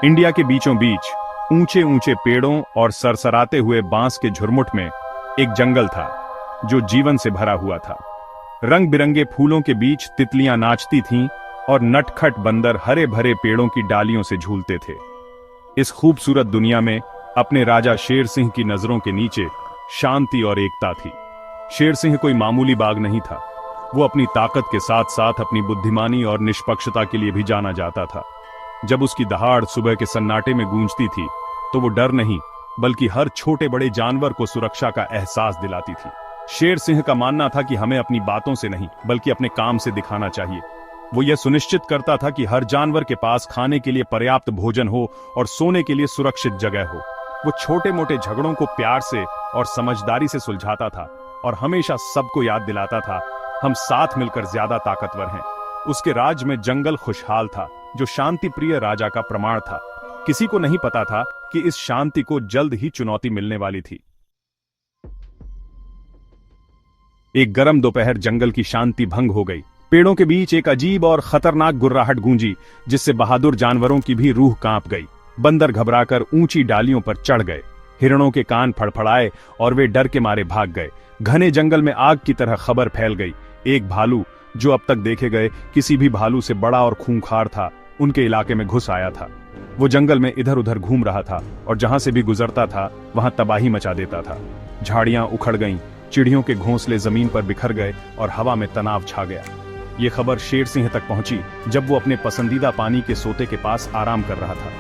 India के बीचों बीच ऊंचे ऊंचे पेड़ों और सरसराते हुए बांस के झुरमुट में एक जंगल था जो जीवन से भरा हुआ था। रंग बिरंगे फूलों के बीच तितलियां नाचती थीं और नटखट बंदर हरे भरे पेड़ों की डालियों से झूलते थे। इस खूबसूरत दुनिया में अपने राजा शेर सिंह की नजरों के नीचे शांति और एकता थी। शेर सिंह कोई मामूली बाघ नहीं था। वो अपनी ताकत के साथ साथ अपनी बुद्धिमानी और निष्पक्षता के लिए भी जाना जाता था। जब उसकी दहाड़ सुबह के सन्नाटे में गूंजती थी तो वो डर नहीं बल्कि हर छोटे बड़े जानवर को सुरक्षा का एहसास दिलाती थी। शेर सिंह का मानना था कि हमें अपनी बातों से नहीं बल्कि अपने काम से दिखाना चाहिए। वो यह सुनिश्चित करता था कि हर जानवर के पास खाने के लिए पर्याप्त भोजन हो और सोने के लिए सुरक्षित जगह हो। वो छोटे मोटे झगड़ों को प्यार से और समझदारी से सुलझाता था और हमेशा सबको याद दिलाता था हम साथ मिलकर ज्यादा ताकतवर हैं। उसके राज में जंगल खुशहाल था जो शांति प्रिय राजा का प्रमाण था। किसी को नहीं पता था कि इस शांति को जल्द ही चुनौती मिलने वाली थी। एक गर्म दोपहर जंगल की शांति भंग हो गई। पेड़ों के बीच एक अजीब और खतरनाक गुर्राहट गूंजी जिससे बहादुर जानवरों की भी रूह कांप गई। बंदर घबराकर ऊंची डालियों पर चढ़ गए। हिरणों के कान फड़फड़ाए और वे डर के मारे भाग गए। घने जंगल में आग की तरह खबर फैल गई। एक भालू जो अब तक देखे गए किसी भी भालू से बड़ा और खूंखार था, उनके इलाके में घुस आया था। वो जंगल में इधर उधर घूम रहा था और जहां से भी गुजरता था वहां तबाही मचा देता था। झाड़ियां उखड़ गईं, चिड़ियों के घोंसले जमीन पर बिखर गए और हवा में तनाव छा गया। ये खबर शेर सिंह तक पहुंची जब वो अपने पसंदीदा पानी के सोते के पास आराम कर रहा था।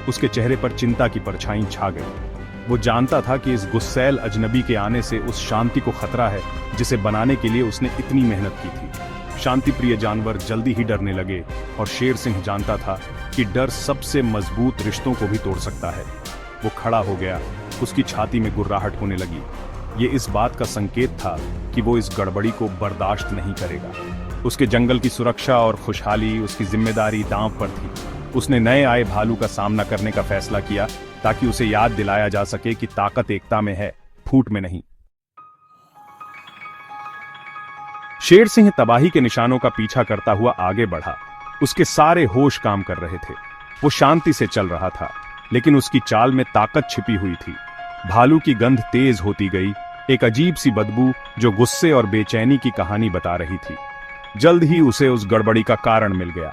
उसके चेहरे पर चिंता की परछाई छा गई। वो जानता था कि इस गुस्सैल अजनबी के आने से उस शांति को खतरा है जिसे बनाने के लिए उसने इतनी मेहनत की थी। शांति प्रिय जानवर जल्दी ही डरने लगे और शेर सिंह जानता था कि डर सबसे मजबूत रिश्तों को भी तोड़ सकता है। वो खड़ा हो गया, उसकी छाती में गुर्राहट होने लगी। ये इस बात का संकेत था कि वो इस गड़बड़ी को बर्दाश्त नहीं करेगा। उसके जंगल की सुरक्षा और खुशहाली उसकी जिम्मेदारी दांव पर थी। उसने नए आए भालू का सामना करने का फैसला किया ताकि उसे याद दिलाया जा सके कि ताकत एकता में है, फूट में नहीं। शेर सिंह तबाही के निशानों का पीछा करता हुआ आगे बढ़ा। उसके सारे होश काम कर रहे थे। वो शांति से चल रहा था, लेकिन उसकी चाल में ताकत छिपी हुई थी। भालू की गंध तेज होती गई, एक अजीब सी बदबू जो गुस्से और बेचैनी की कहानी बता रही थी। जल्द ही उसे उस गड़बड़ी का कारण मिल गया।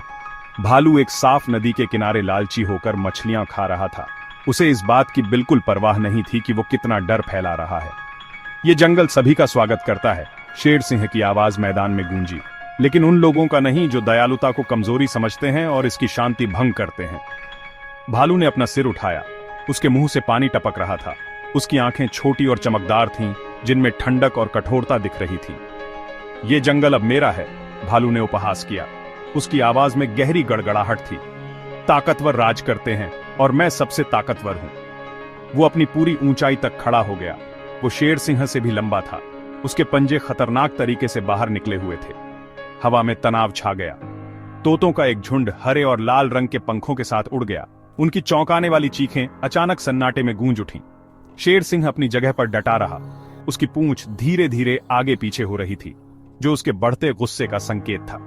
भालू एक साफ नदी के किनारे लालची होकर मछलियां खा रहा था। उसे इस बात की बिल्कुल परवाह नहीं थी कि वो कितना डर फैला रहा है। ये जंगल सभी का स्वागत करता है, शेर सिंह की आवाज मैदान में गूंजी, लेकिन उन लोगों का नहीं जो दयालुता को कमजोरी समझते हैं और इसकी शांति भंग करते हैं। भालू ने अपना सिर उठाया। उसके मुंह से पानी टपक रहा था। उसकी आंखें छोटी और चमकदार थीं, जिनमें ठंडक और कठोरता दिख रही थी। ये जंगल अब मेरा है, भालू ने उपहास किया। उसकी आवाज में गहरी गड़गड़ाहट थी। ताकतवर राज करते हैं और मैं सबसे ताकतवर हूं। वो अपनी पूरी ऊंचाई तक खड़ा हो गया। वो शेर सिंह से भी लंबा था। उसके पंजे खतरनाक तरीके से बाहर निकले हुए थे। हवा में तनाव छा गया। तोतों का एक झुंड हरे और लाल रंग के पंखों के साथ उड़ गया। उनकी चौंकाने वाली चीखें अचानक सन्नाटे में गूंज उठीं। शेर सिंह अपनी जगह पर डटा रहा। उसकी पूंछ धीरे धीरे आगे पीछे हो रही थी, जो उसके बढ़ते गुस्से का संकेत था।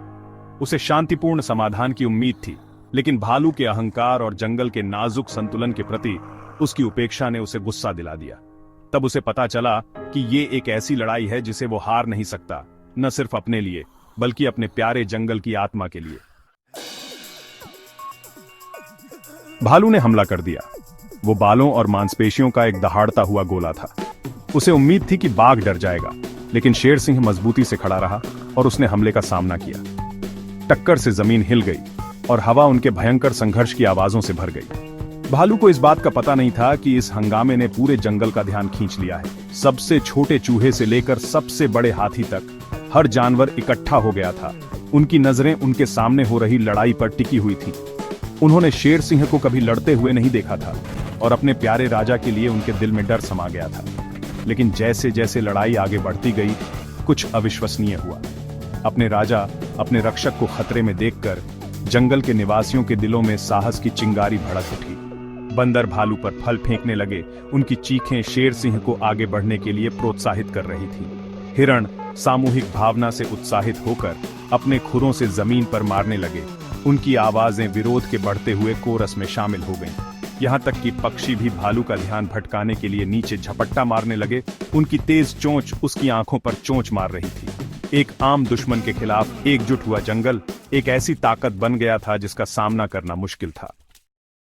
उसे शांतिपूर्ण समाधान की उम्मीद थी, लेकिन भालू के अहंकार और जंगल के नाजुक संतुलन के प्रति उसकी उपेक्षा ने उसे गुस्सा दिला दिया। तब उसे पता चला कि ये एक ऐसी लड़ाई है जिसे वो हार नहीं सकता, न सिर्फ अपने लिए बल्कि अपने प्यारे जंगल की आत्मा के लिए। भालू ने हमला कर दिया। वो बालों और मांसपेशियों का एक दहाड़ता हुआ गोला था। उसे उम्मीद थी कि बाघ डर जाएगा, लेकिन शेर सिंह मजबूती से खड़ा रहा और उसने हमले का सामना किया। टक्कर से जमीन हिल गई और हवा उनके भयंकर संघर्ष की आवाजों से भर गई। भालू को इस बात का पता नहीं था कि इस हंगामे ने पूरे जंगल का ध्यान खींच लिया है। सबसे छोटे चूहे से लेकर सबसे बड़े हाथी तक हर जानवर इकट्ठा हो गया था। उनकी नजरें उनके सामने हो रही लड़ाई पर टिकी हुई थी। उन्होंने शेर सिंह को कभी लड़ते हुए नहीं देखा था और अपने प्यारे राजा के लिए उनके दिल में डर समा गया था। लेकिन जैसे जैसे लड़ाई आगे बढ़ती गई, कुछ अविश्वसनीय हुआ। अपने राजा, अपने रक्षक को खतरे में देखकर जंगल के निवासियों के दिलों में साहस की चिंगारी भड़क उठी। बंदर भालू पर फल फेंकने लगे। उनकी चीखें शेर सिंह को आगे बढ़ने के लिए प्रोत्साहित कर रही थी। हिरण सामूहिक भावना से उत्साहित होकर अपने खुरों से जमीन पर मारने लगे। उनकी आवाजें विरोध के बढ़ते हुए कोरस में शामिल हो गईं। यहाँ तक कि पक्षी भी भालू का ध्यान भटकाने के लिए नीचे झपट्टा मारने लगे। उनकी तेज चोंच उसकी आंखों पर चोंच मार रही थी। एक आम दुश्मन के खिलाफ एकजुट हुआ जंगल एक ऐसी ताकत बन गया था जिसका सामना करना मुश्किल था।